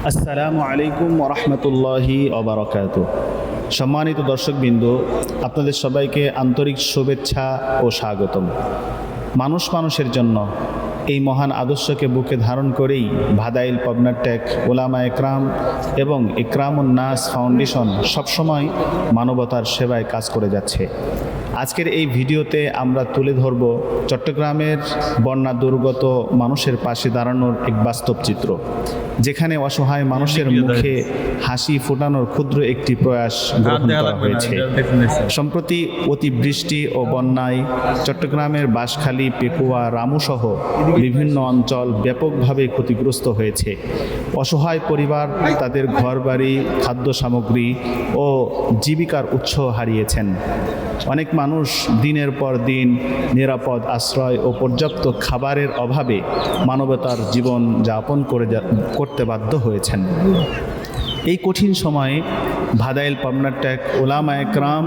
আসসালামু আলাইকুম ওরহমতুল্লাহি ওবারাকাতু। সম্মানিত দর্শকবৃন্দ, আপনাদের সবাইকে আন্তরিক শুভেচ্ছা ও স্বাগতম। মানুষ মানুষের জন্য এই মহান আদর্শকে বুকে ধারণ করেই ভাদাইল পাবনার টেক ওলামা একরাম এবং ইকরামুন নাস ফাউন্ডেশন সবসময় মানবতার সেবায় কাজ করে যাচ্ছে। আজকের এই ভিডিওতে আমরা তুলে ধরব চট্টগ্রামের বন্যা দুর্গত মানুষের পাশে দাঁড়ানোর এক বাস্তব চিত্র, যেখানে অসহায় মানুষের মুখে হাসি ফোটানোর ক্ষুদ্র একটি প্রয়াস গ্রহণ করা হয়েছে। সম্প্রতি অতিবৃষ্টি ও বন্যায় চট্টগ্রামের বাঁশখালী, পেকুয়া, রামুসহ বিভিন্ন অঞ্চল ব্যাপকভাবে ক্ষতিগ্রস্ত হয়েছে। অসহায় পরিবার তাদের ঘরবাড়ি, খাদ্য সামগ্রী ও জীবিকার উৎস হারিয়েছেন। অনেক মানুষ দিনের পর দিন নিরাপদ আশ্রয় ও পর্যাপ্ত খাবারের অভাবে মানবতার জীবন যাপন করতে বাধ্য হয়েছেন। এই কঠিন সময়ে ভাদাইল পাবনার টেক ওলামা একরাম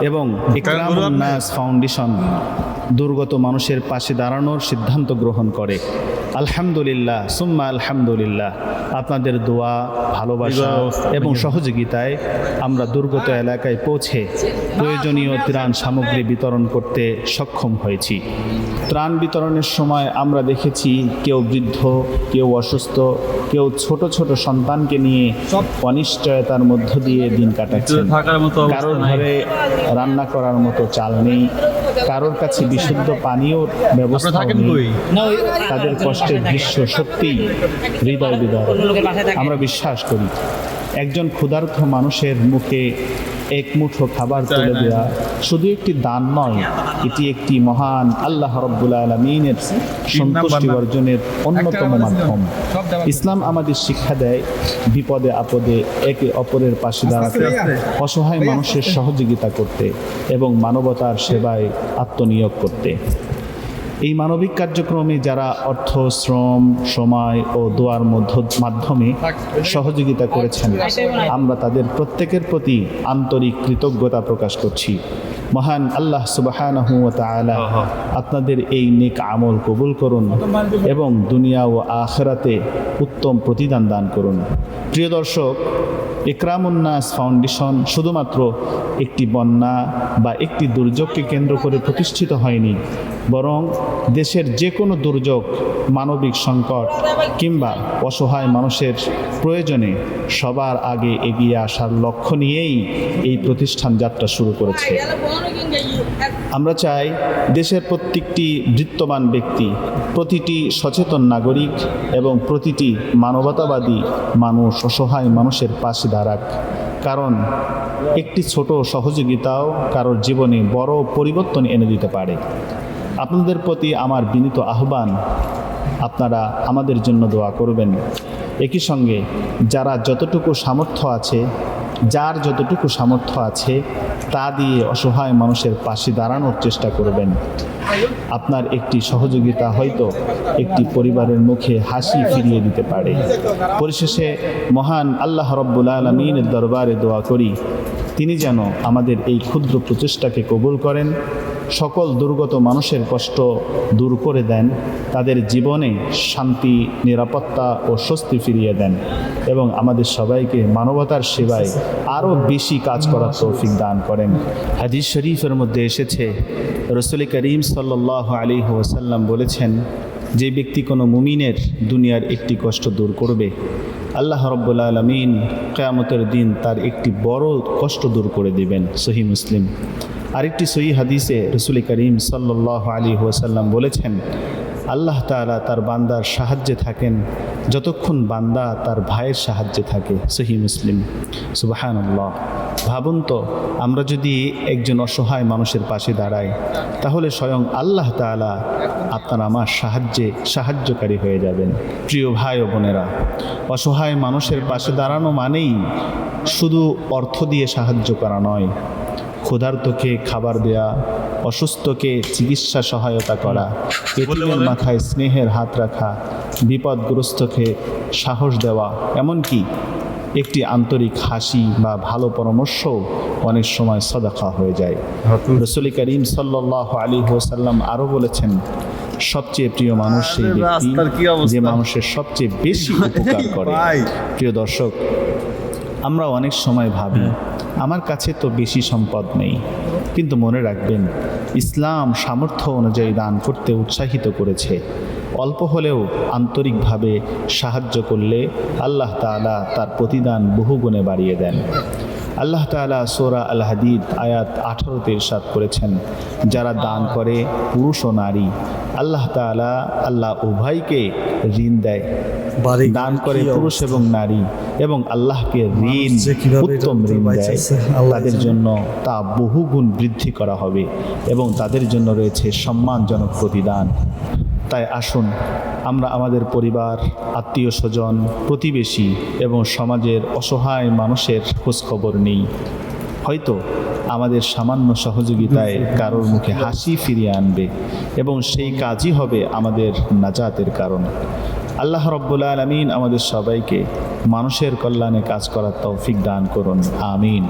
এবং ইকরামুন নাস ফাউন্ডেশন দুর্গত মানুষের পাশে দাঁড়ানোর সিদ্ধান্ত গ্রহণ করে। আলহামদুলিল্লাহ সুম্মা আলহামদুলিল্লাহ। আপনাদের দোয়া, ভালোবাসা এবং সহযোগিতায় আমরা দুর্গত এলাকায় পৌঁছে প্রয়োজনীয় ত্রাণ সামগ্রী বিতরণ করতে সক্ষম হয়েছি। ত্রাণ বিতরণের সময় আমরা দেখেছি কেউ বৃদ্ধ, কেউ অসুস্থ, কেউ ছোট ছোট সন্তানকে নিয়ে অনিশ্চয়তার মধ্য দিয়ে দিন কাটাচ্ছেন। কারোর ঘরে রান্না করার মতো চাল নেই, কারোর কাছে বিশুদ্ধ পানীয় ব্যবস্থা নেই। তাদের কষ্টের দৃশ্য সত্যিই হৃদয় বিদারক। আমরা বিশ্বাস করি একজন ক্ষুধার্ত মানুষের মুখে এক মুঠো খাবার তুলে দেওয়া শুধু একটি দান নয়, এটি একটি মহান আল্লাহ রাব্বুল আলামিনের সন্তুষ্টি অর্জনের অন্যতম মাধ্যম। ইসলাম আমাদের শিক্ষা দেয় বিপদে আপদে একে অপরের পাশে দাঁড়াতে, অসহায় মানুষের সহযোগিতা করতে এবং মানবতার সেবায় আত্মনিয়োগ করতে। এই মানবিক কার্যক্রমে যারা অর্থ, শ্রম, সময় ও দোয়ার মাধ্যমে সহযোগিতা করেছেন, আমরা তাদের প্রত্যেকের প্রতি আন্তরিক কৃতজ্ঞতা প্রকাশ করছি। মহান আল্লাহ সুবহানাহু ওয়া তাআলা আপনাদের এই নেক আমল কবুল করুন এবং দুনিয়া ও আখিরাতে উত্তম প্রতিদান দান করুন। প্রিয় দর্শক, ইকরামুন নাস ফাউন্ডেশন শুধুমাত্র একটি বন্যা বা একটি দুর্যোগকে কেন্দ্র করে প্রতিষ্ঠিত হয়নি, বরং দেশের যে কোনো দুর্যোগ, মানবিক সংকট কিংবা অসহায় মানুষের প্রয়োজনে সবার আগে এগিয়ে আসার লক্ষ্য নিয়েই এই প্রতিষ্ঠান যাত্রা শুরু করেছে। আমরা চাই দেশের প্রত্যেকটি বৃত্তবান ব্যক্তি, প্রতিটি সচেতন নাগরিক এবং প্রতিটি মানবতাবাদী মানুষ অসহায় মানুষের পাশে দাঁড়াক, কারণ একটি ছোট সহযোগিতাও কারোর জীবনে বড় পরিবর্তন এনে দিতে পারে। আপনাদের প্রতি আমার বিনীত আহ্বান, আপনারা আমাদের জন্য দোয়া করবেন। একই সঙ্গে যার যতটুকু সামর্থ্য আছে তা দিয়ে অসহায় মানুষের পাশে দাঁড়ানোর চেষ্টা করবেন। আপনার একটি সহযোগিতা হয়তো একটি পরিবারের মুখে হাসি ফিরিয়ে দিতে পারে। পরিশেষে মহান আল্লাহ রাব্বুল আলামিনের দরবারে দোয়া করি, তিনি যেন আমাদের এই ক্ষুদ্র প্রচেষ্টাকে কবুল করেন, সকল দুর্গত মানুষের কষ্ট দূর করে দেন, তাদের জীবনে শান্তি, নিরাপত্তা ও স্বস্তি ফিরিয়ে দেন এবং আমাদের সবাইকে মানবতার সেবায় আরও বেশি কাজ করার তৌফিক দান করেন। হাদিস শরীফের মধ্যে এসেছে, রাসূল করিম সাল্লাল্লাহু আলাইহি ওয়াসাল্লাম বলেছেন, যে ব্যক্তি কোনো মুমিনের দুনিয়ার একটি কষ্ট দূর করবে, আল্লাহ রাব্বুল আলামিন কিয়ামতের দিন তার একটি বড় কষ্ট দূর করে দিবেন। সহিহ মুসলিম। আরেকটি সহিহ হাদিসে রাসূল করিম সাল্লাল্লাহু আলাইহি ওয়াসাল্লাম বলেছেন, আল্লাহ তাআলা তার বান্দার সাহায্যে থাকেন যতক্ষণ বান্দা তার ভাইয়ের সাহায্যে থাকে। সহিহ মুসলিম। সুবহানাল্লাহ। ভাবুন তো, আমরা যদি একজন অসহায় মানুষের পাশে দাঁড়াই, তাহলে স্বয়ং আল্লাহ তাআলা আপনার আমার সাহায্যকারী হয়ে যাবেন। প্রিয় ভাই ও বোনেরা, অসহায় মানুষের পাশে দাঁড়ানো মানেই শুধু অর্থ দিয়ে সাহায্য করা নয়, ক্ষুধার্তকে খাবার দেয়া, অসুস্থকে চিকিৎসা সহায়তা করা, এতিমের মাথায় স্নেহের হাত রাখা, বিপদগ্রস্তকে সাহস দেওয়া, এমনকি একটি আন্তরিক হাসি বা ভালো পরামর্শ অনেক সময় সাদাকা হয়ে যায়। রাসূল করিম সাল্লাল্লাহু আলাইহি ওয়াসাল্লাম আরও বলেছেন, সবচেয়ে প্রিয় মানুষ সেই ব্যক্তি রাস্তার কি অবস্থা? যে মানুষের সবচেয়ে বেশি উপকার করে। ভাই। প্রিয় দর্শক, আমরা অনেক সময় ভাবি আমার কাছে তো বেশি সম্পদ নেই, কিন্তু মনে রাখবেন ইসলাম সামর্থ্য অনুযায়ী দান করতে উৎসাহিত করেছে। অল্প হলেও আন্তরিকভাবে সাহায্য করলে আল্লাহ তাআলা তার প্রতিদান বহুগুণে বাড়িয়ে দেন। আল্লাহ তাআলা সূরা আল হাদিদ আয়াত 18-তে ইরশাদ করেছেন, যারা দান করে পুরুষ ও নারী, আল্লাহ তাআলা উভয়কে ঋণ দেয়। দান করে পুরুষ এবং নারী এবং আল্লাহকে ঋণ, উত্তম ঋণ দেয়, তাদের জন্য তা বহুগুণ বৃদ্ধি করা হবে এবং তাদের জন্য রয়েছে সম্মানজনক প্রতিদান। তাই আসুন আমরা আমাদের পরিবার, আত্মীয় স্বজন, প্রতিবেশী এবং সমাজের অসহায় মানুষের খোঁজখবর নেই। হয়তো আমাদের সামান্য সহযোগিতায় কারোর মুখে হাসি ফিরিয়ে আনবে এবং সেই কাজই হবে আমাদের নাজাতের কারণ। আল্লাহ রব্বুল আলামিন আমাদের সবাইকে মানুষের কল্যাণে কাজ করার তৌফিক দান করুন, আমিন।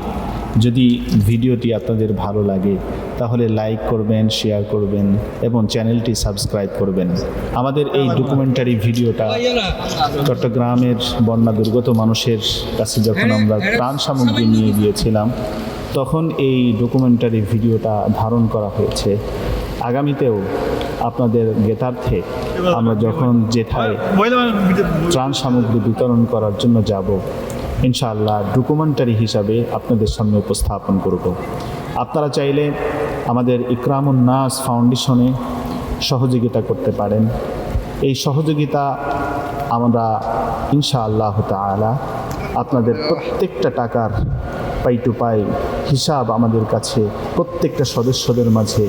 যদি ভিডিওটি আপনাদের ভালো লাগে তাহলে লাইক করবেন, শেয়ার করবেন এবং চ্যানেলটি সাবস্ক্রাইব করবেন। আমাদের এই ডকুমেন্টারি ভিডিওটা চট্টগ্রামের বন্যা দুর্গত মানুষের কাছে যখন আমরা ত্রাণ সামগ্রী নিয়ে গিয়েছিলাম, তখন এই ডকুমেন্টারি ভিডিওটা ধারণ করা হয়েছে। আগামীতেও আপনাদের জ্ঞাতার্থে আমরা যখন যেথায় ত্রাণ সামগ্রী বিতরণ করার জন্য যাব, ইনশাআল্লাহ ডকুমেন্টারি হিসাবে আপনাদের সামনে উপস্থাপন করব। আপনারা চাইলে আমাদের ইকরামুন নাস ফাউন্ডেশনে সহযোগিতা করতে পারেন। এই সহযোগিতা আমরা ইনশাআল্লাহ তাআলা আপনাদের প্রত্যেকটা টাকার পাই টু পাই হিসাব আমাদের কাছে প্রত্যেকটা সদস্যদের মাঝে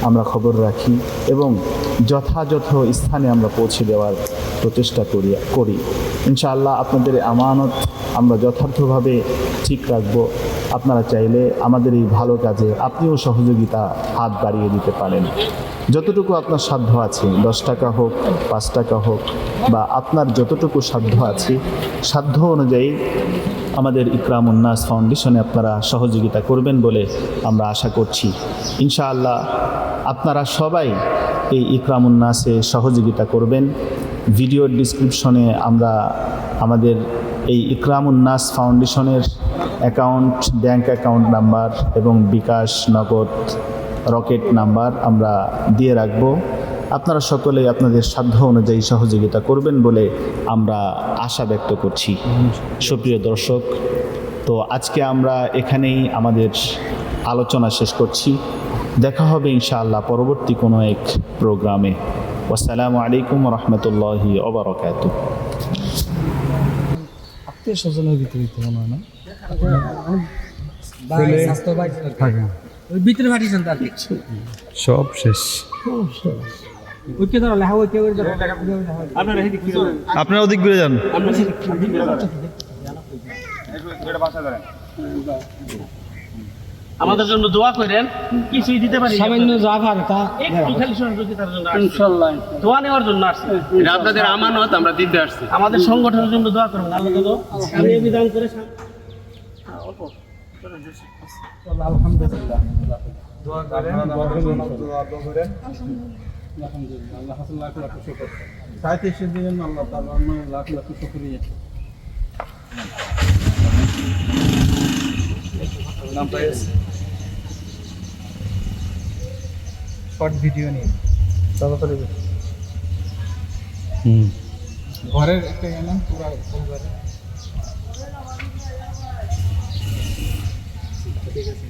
আমরা খবর রাখি এবং যথাযথ স্থানে আমরা পৌঁছে দেওয়ার প্রচেষ্টা করি। ইনশাআল্লাহ আপনাদের আমানত আমরা যথার্থভাবে ঠিক রাখব। আপনারা চাইলে আমাদের এই ভালো কাজে আপনিও সহযোগিতা হাত বাড়িয়ে দিতে পারেন। যতটুকু আপনার সাধ্য আছে, 10 টাকা হোক, 5 টাকা হোক, বা আপনার যতটুকু সাধ্য আছে, সাধ্য অনুযায়ী আমাদের ইকরামুন নাস ফাউন্ডেশনে আপনারা সহযোগিতা করবেন বলে আমরা আশা করছি। ইনশাআল্লাহ আপনারা সবাই এই ইকরামুন নাসে সহযোগিতা করবেন। ভিডিওর ডিসক্রিপশনে আমরা আমাদের এই ইকরামুন নাস ফাউন্ডেশনের অ্যাকাউন্ট, ব্যাংক অ্যাকাউন্ট নাম্বার এবং বিকাশ, নগদ, রকেট নাম্বার আমরা দিয়ে রাখব। আপনারা সকলেই আপনাদের সাধ্য অনুযায়ী সহযোগিতা করবেন বলে আমরা আশা ব্যক্ত করছি। সুপ্রিয় দর্শক, তো আজকে আমরা এখানেই আমাদের আলোচনা শেষ করছি। দেখা হবে ইনশাআল্লাহ পরবর্তী কোনো এক প্রোগ্রামে। আসসালামু আলাইকুম রহমতুল্লাহি ওয়া বারাকাতুহু। আত্মীয় স্বজনের ভিতরে তো মনে হয় না ভিতরে পাঠিয়েছেন তার সব শেষ। আপনারা ওদিক ঘুরে যান। আমাদের জন্য দোয়া করেন, কিছুই দিতে পারি সামান্য যা পারে তা একটু খালি সহযোগিতার জন্য ইনশাআল্লাহ দোয়া নেওয়ার জন্য আসছি। এটা আপনাদের আমানত, আমরা দিতে আসছি। আমাদের সংগঠনের জন্য দোয়া করবেন। আল্লাহ তাআলা আমি এই বিধান করে আলহামদুলিল্লাহ দোয়া করেন, দোয়া করেন আলহামদুলিল্লাহ। আল্লাহ হাসান লাখ লাখ শুকর সাথে এসে দিবেন। আল্লাহ তাআলা লাখ লাখ শুকরিয়া। নাম পাইস শর্ট ভিডিও নিয়ে তাড়াতাড়ি ঘরের একটা নাম পুরো পরিবারে ঠিক আছে।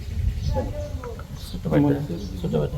ছোট ভাই